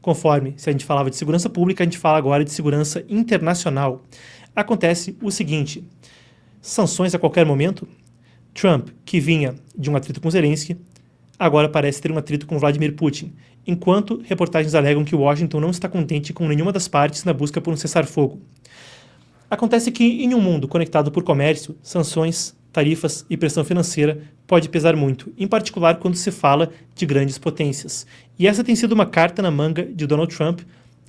Conforme se a gente falava de segurança pública, a gente fala agora de segurança internacional. Acontece o seguinte: sanções a qualquer momento. Trump, que vinha de um atrito com Zelensky, agora parece ter um atrito com Vladimir Putin, enquanto reportagens alegam que Washington não está contente com nenhuma das partes na busca por um cessar-fogo. Acontece que, em um mundo conectado por comércio, sanções, tarifas e pressão financeira pode pesar muito, em particular quando se fala de grandes potências. E essa tem sido uma carta na manga de Donald Trump,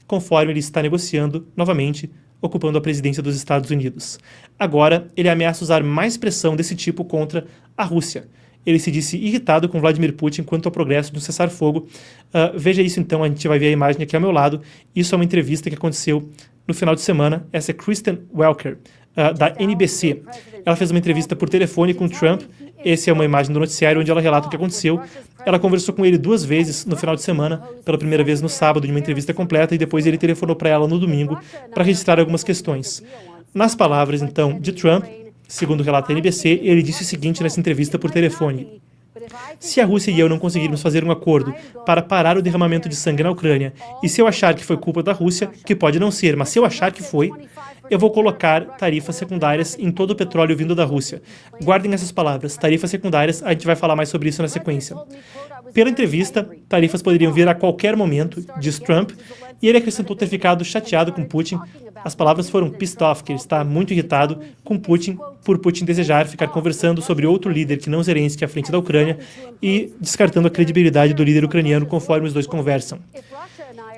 conforme ele está negociando, novamente, ocupando a presidência dos Estados Unidos. Agora, ele ameaça usar mais pressão desse tipo contra a Rússia. Ele se disse irritado com Vladimir Putin quanto ao progresso de um cessar-fogo. Veja isso então, a gente vai ver a imagem aqui ao meu lado. Isso é uma entrevista que aconteceu no final de semana. Essa é Kristen Welker, da NBC. Ela fez uma entrevista por telefone com Trump. Essa é uma imagem do noticiário onde ela relata o que aconteceu. Ela conversou com ele 2 vezes no final de semana, pela primeira vez no sábado, em uma entrevista completa, e depois ele telefonou para ela no domingo para registrar algumas questões. Nas palavras, então, de Trump, segundo relata a NBC, ele disse o seguinte nessa entrevista por telefone: se a Rússia e eu não conseguirmos fazer um acordo para parar o derramamento de sangue na Ucrânia, e se eu achar que foi culpa da Rússia, que pode não ser, mas se eu achar que foi, eu vou colocar tarifas secundárias em todo o petróleo vindo da Rússia. Guardem essas palavras, tarifas secundárias, a gente vai falar mais sobre isso na sequência. Pela entrevista, tarifas poderiam vir a qualquer momento, diz Trump, e ele acrescentou ter ficado chateado com Putin. As palavras foram pissed off, que ele está muito irritado com Putin, por Putin desejar ficar conversando sobre outro líder que não Zelensky à frente da Ucrânia e descartando a credibilidade do líder ucraniano conforme os dois conversam.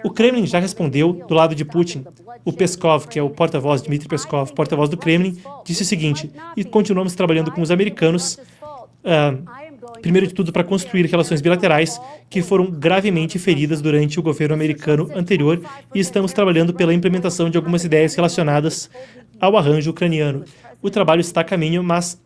O Kremlin já respondeu do lado de Putin. O Peskov, que é o porta-voz, Dmitry Peskov, porta-voz do Kremlin, disse o seguinte: e continuamos trabalhando com os americanos, primeiro de tudo para construir relações bilaterais que foram gravemente feridas durante o governo americano anterior, e estamos trabalhando pela implementação de algumas ideias relacionadas ao arranjo ucraniano. O trabalho está a caminho, mas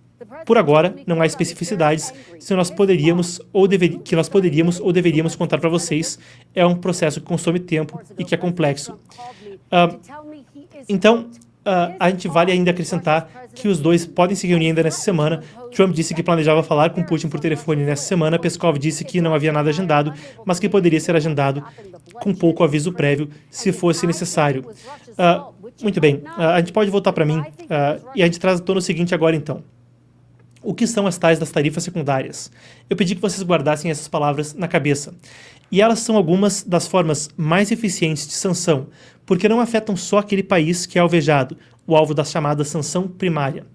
por agora não há especificidades se nós poderíamos ou deveríamos contar para vocês. É um processo que consome tempo e que é complexo. Então, a gente vale ainda acrescentar que os dois podem se reunir ainda nessa semana. Trump disse que planejava falar com Putin por telefone nessa semana. Peskov disse que não havia nada agendado, mas que poderia ser agendado com pouco aviso prévio, se fosse necessário. Muito bem, a gente pode voltar para mim e a gente traz à tona o seguinte agora então. O que são as tais das tarifas secundárias? Eu pedi que vocês guardassem essas palavras na cabeça. E elas são algumas das formas mais eficientes de sanção, porque não afetam só aquele país que é alvejado, o alvo da chamada sanção primária.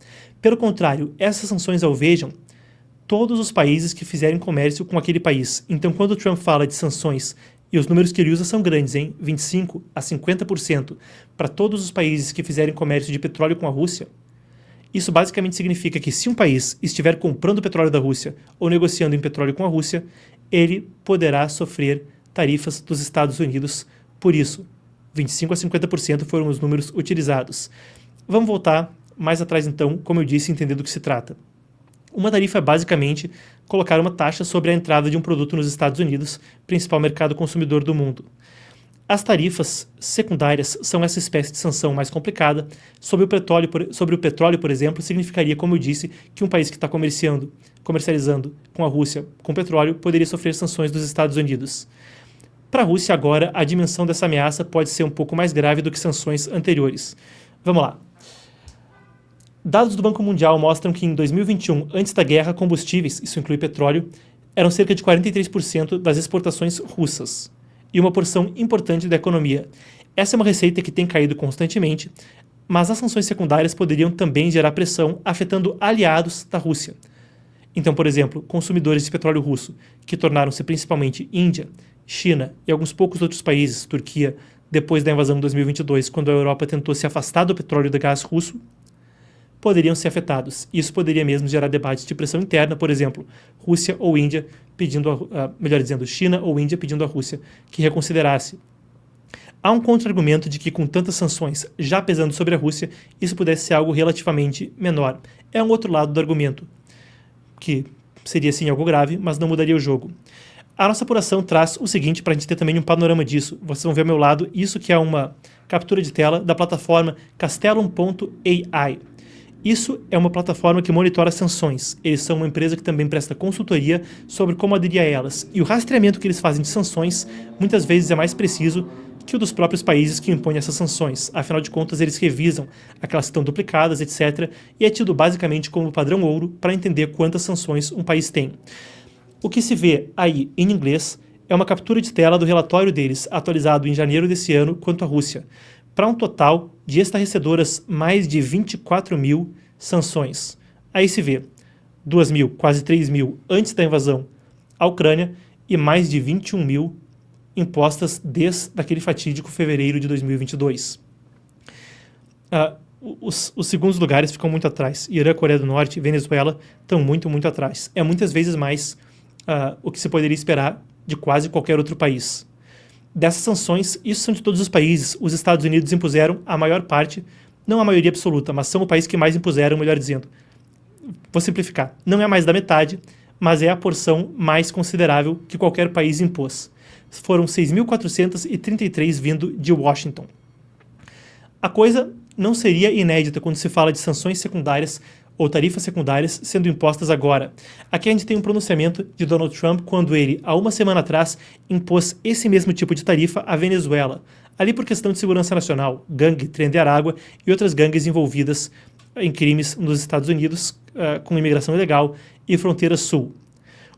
Pelo contrário, essas sanções alvejam todos os países que fizerem comércio com aquele país. Então, quando o Trump fala de sanções, e os números que ele usa são grandes, 25% a 50% para todos os países que fizerem comércio de petróleo com a Rússia, isso basicamente significa que se um país estiver comprando petróleo da Rússia ou negociando em petróleo com a Rússia, ele poderá sofrer tarifas dos Estados Unidos por isso. 25% a 50% foram os números utilizados. Vamos voltar mais atrás então, como eu disse, entender do que se trata. Uma tarifa é basicamente colocar uma taxa sobre a entrada de um produto nos Estados Unidos, principal mercado consumidor do mundo. As tarifas secundárias são essa espécie de sanção mais complicada. Sobre o petróleo, por exemplo, significaria, como eu disse, que um país que está comercializando com a Rússia com petróleo poderia sofrer sanções dos Estados Unidos. Para a Rússia agora, a dimensão dessa ameaça pode ser um pouco mais grave do que sanções anteriores. Vamos lá. Dados do Banco Mundial mostram que em 2021, antes da guerra, combustíveis, isso inclui petróleo, eram cerca de 43% das exportações russas e uma porção importante da economia. Essa é uma receita que tem caído constantemente, mas as sanções secundárias poderiam também gerar pressão, afetando aliados da Rússia. Então, por exemplo, consumidores de petróleo russo, que tornaram-se principalmente Índia, China e alguns poucos outros países, Turquia, depois da invasão de 2022, quando a Europa tentou se afastar do petróleo e do gás russo, poderiam ser afetados. Isso poderia mesmo gerar debates de pressão interna, por exemplo, Rússia ou Índia pedindo, melhor dizendo, China ou Índia pedindo à Rússia que reconsiderasse. Há um contra-argumento de que com tantas sanções já pesando sobre a Rússia, isso pudesse ser algo relativamente menor. É um outro lado do argumento, que seria sim algo grave, mas não mudaria o jogo. A nossa apuração traz o seguinte para a gente ter também um panorama disso. Vocês vão ver ao meu lado isso que é uma captura de tela da plataforma Castellum.ai. Isso é uma plataforma que monitora sanções. Eles são uma empresa que também presta consultoria sobre como aderir a elas. E o rastreamento que eles fazem de sanções muitas vezes é mais preciso que o dos próprios países que impõem essas sanções. Afinal de contas, eles revisam aquelas que estão duplicadas, etc. E é tido basicamente como padrão ouro para entender quantas sanções um país tem. O que se vê aí em inglês é uma captura de tela do relatório deles, atualizado em janeiro desse ano, quanto à Rússia, para um total de estarrecedoras mais de 24 mil sanções. Aí se vê 2 mil, quase 3 mil antes da invasão à Ucrânia e mais de 21 mil impostas desde aquele fatídico fevereiro de 2022. Os segundos lugares ficam muito atrás. Irã, Coreia do Norte e Venezuela estão muito, muito atrás. É muitas vezes mais o que se poderia esperar de quase qualquer outro país. Dessas sanções, isso são de todos os países. Os Estados Unidos impuseram a maior parte, não a maioria absoluta, mas são o país que mais impuseram, melhor dizendo. Vou simplificar. Não é mais da metade, mas é a porção mais considerável que qualquer país impôs. Foram 6.433 vindo de Washington. A coisa não seria inédita quando se fala de sanções secundárias ou tarifas secundárias sendo impostas agora. Aqui a gente tem um pronunciamento de Donald Trump quando ele, há uma semana atrás, impôs esse mesmo tipo de tarifa à Venezuela, ali por questão de segurança nacional, gangue Tren de Aragua e outras gangues envolvidas em crimes nos Estados Unidos com imigração ilegal e fronteira sul.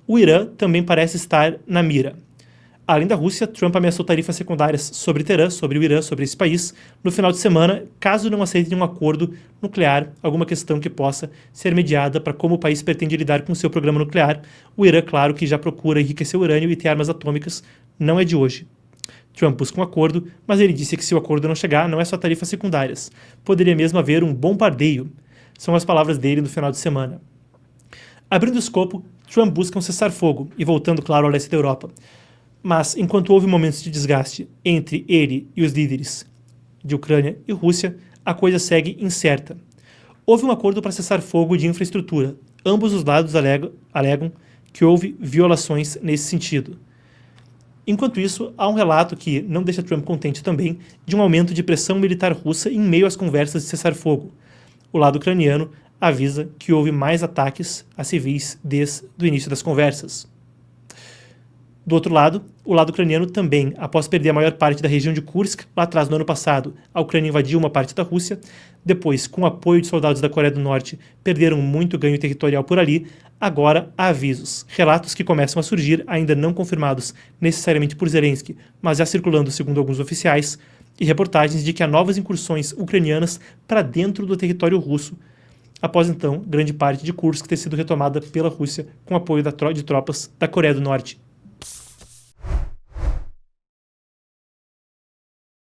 O Irã também parece estar na mira. Além da Rússia, Trump ameaçou tarifas secundárias sobre Teherã, sobre o Irã, sobre esse país, no final de semana, caso não aceitem um acordo nuclear, alguma questão que possa ser mediada para como o país pretende lidar com o seu programa nuclear. O Irã, claro, que já procura enriquecer urânio e ter armas atômicas, não é de hoje. Trump busca um acordo, mas ele disse que se o acordo não chegar, não é só tarifas secundárias. Poderia mesmo haver um bombardeio. São as palavras dele no final de semana. Abrindo o escopo, Trump busca um cessar-fogo, e voltando, claro, ao leste da Europa. Mas, enquanto houve momentos de desgaste entre ele e os líderes de Ucrânia e Rússia, a coisa segue incerta. Houve um acordo para cessar fogo de infraestrutura. Ambos os lados alegam que houve violações nesse sentido. Enquanto isso, há um relato que não deixa Trump contente também de um aumento de pressão militar russa em meio às conversas de cessar fogo. O lado ucraniano avisa que houve mais ataques a civis desde o início das conversas. Do outro lado, o lado ucraniano também, após perder a maior parte da região de Kursk, lá atrás no ano passado, a Ucrânia invadiu uma parte da Rússia, depois, com o apoio de soldados da Coreia do Norte, perderam muito ganho territorial por ali, agora há avisos, relatos que começam a surgir, ainda não confirmados necessariamente por Zelensky, mas já circulando segundo alguns oficiais, e reportagens de que há novas incursões ucranianas para dentro do território russo, após então grande parte de Kursk ter sido retomada pela Rússia com apoio de tropas da Coreia do Norte.